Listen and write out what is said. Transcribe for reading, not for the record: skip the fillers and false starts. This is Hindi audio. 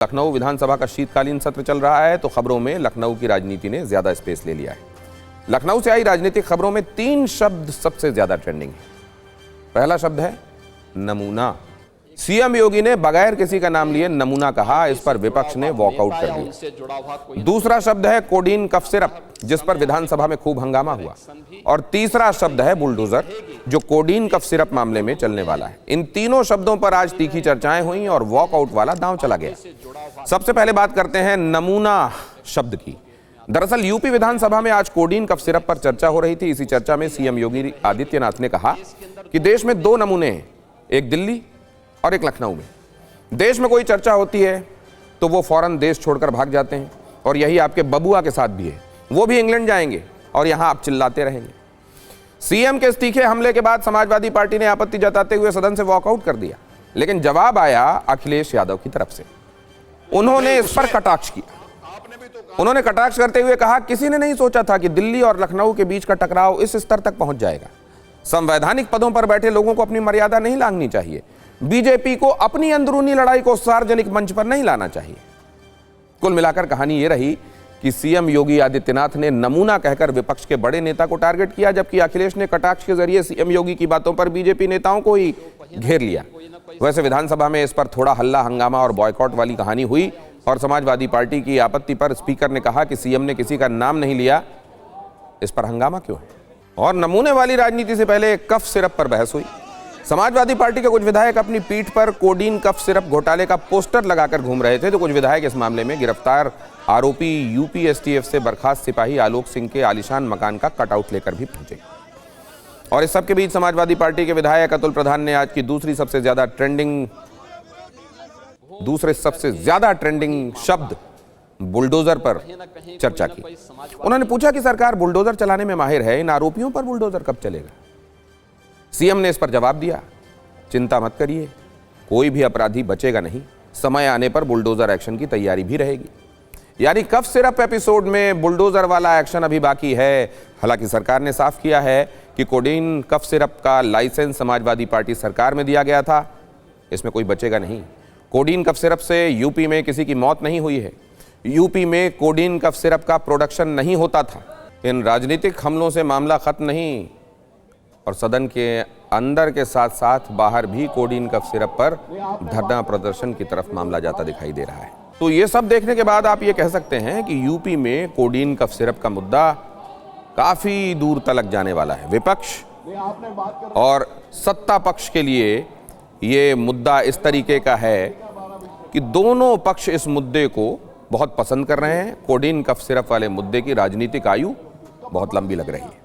लखनऊ विधानसभा का शीतकालीन सत्र चल रहा है तो खबरों में लखनऊ की राजनीति ने ज्यादा स्पेस ले लिया है। लखनऊ से आई राजनीतिक खबरों में 3 शब्द सबसे ज्यादा ट्रेंडिंग है। पहला शब्द है नमूना। सीएम योगी ने बगैर किसी का नाम लिए नमूना कहा, इस पर विपक्ष ने वॉकआउट कर दिया। दूसरा शब्द है कोडीन कफ सिरप, जिस पर विधानसभा में खूब हंगामा हुआ। और तीसरा शब्द है बुलडोजर, जो कोडीन कफ सिरप मामले में चलने वाला है। इन तीनों शब्दों पर आज तीखी चर्चाएं हुई और वॉकआउट वाला दांव चला गया। सबसे पहले बात करते हैं नमूना शब्द की। दरअसल यूपी विधानसभा में आज कोडीन कफ सिरप पर चर्चा हो रही थी। इसी चर्चा में सीएम योगी आदित्यनाथ ने कहा कि देश में 2 नमूने हैं, एक दिल्ली और एक लखनऊ में। देश में कोई चर्चा होती है तो वो फौरन देश छोड़कर भाग जाते हैं, और यही आपके बबुआ के साथ भी है। वो भी इंग्लैंड जाएंगे और यहां आप चिल्लाते रहेंगे। सीएम के इस तीखे हमले के बाद समाजवादी पार्टी ने आपत्ति जताते हुए सदन से वॉकआउट कर दिया, लेकिन जवाब आया अखिलेश यादव की तरफ से। उन्होंने इस पर कटाक्ष किया। उन्होंने कटाक्ष करते हुए कहा, किसी ने नहीं सोचा था कि दिल्ली और लखनऊ के बीच का टकराव इस स्तर तक पहुंच जाएगा। संवैधानिक पदों पर बैठे लोगों को अपनी मर्यादा नहीं लांघनी चाहिए। बीजेपी को अपनी अंदरूनी लड़ाई को सार्वजनिक मंच पर नहीं लाना चाहिए। कुल मिलाकर कहानी यह रही कि सीएम योगी आदित्यनाथ ने नमूना कहकर विपक्ष के बड़े नेता को टारगेट किया, जबकि अखिलेश ने कटाक्ष के जरिए सीएम योगी की बातों पर बीजेपी नेताओं को ही घेर लिया। वैसे विधानसभा में इस पर थोड़ा हल्ला हंगामा और बॉयकॉट वाली कहानी हुई, और समाजवादी पार्टी की आपत्ति पर स्पीकर ने कहा कि सीएम ने किसी का नाम नहीं लिया, इस पर हंगामा क्यों है। और नमूने वाली राजनीति से पहले कफ सिरप पर बहस हुई। समाजवादी पार्टी के कुछ विधायक अपनी पीठ पर कोडीन कफ सिरप घोटाले का पोस्टर लगाकर घूम रहे थे, तो कुछ विधायक इस मामले में गिरफ्तार आरोपी यूपी एसटीएफ से बर्खास्त सिपाही आलोक सिंह के आलीशान मकान का कटआउट लेकर भी पहुंचे। और इस सबके बीच समाजवादी पार्टी के विधायक अतुल प्रधान ने आज की दूसरे सबसे ज्यादा ट्रेंडिंग शब्द बुलडोजर पर चर्चा की। उन्होंने पूछा कि सरकार बुलडोजर चलाने में माहिर है, इन आरोपियों पर बुलडोजर कब चलेगा। सीएम ने इस पर जवाब दिया, चिंता मत करिए, कोई भी अपराधी बचेगा नहीं, समय आने पर बुलडोजर एक्शन की तैयारी भी रहेगी। यानी कफ सिरप एपिसोड में बुलडोजर वाला एक्शन अभी बाकी है। हालांकि सरकार ने साफ किया है कि कोडीन कफ सिरप का लाइसेंस समाजवादी पार्टी सरकार में दिया गया था, इसमें कोई बचेगा नहीं। कोडीन कफ सिरप से यूपी में किसी की मौत नहीं हुई है। यूपी में कोडीन कफ सिरप का प्रोडक्शन नहीं होता था। इन राजनीतिक हमलों से मामला खत्म नहीं, और सदन के अंदर के साथ साथ बाहर भी कोडीन कफ सिरप पर धरना प्रदर्शन की तरफ मामला जाता दिखाई दे रहा है। तो ये सब देखने के बाद आप ये कह सकते हैं कि यूपी में कोडीन कफ सिरप का मुद्दा काफी दूर तलक जाने वाला है। विपक्ष और सत्ता पक्ष के लिए ये मुद्दा इस तरीके का है कि दोनों पक्ष इस मुद्दे को बहुत पसंद कर रहे हैं। कोडीन कफ सिरप वाले मुद्दे की राजनीतिक आयु बहुत लंबी लग रही है।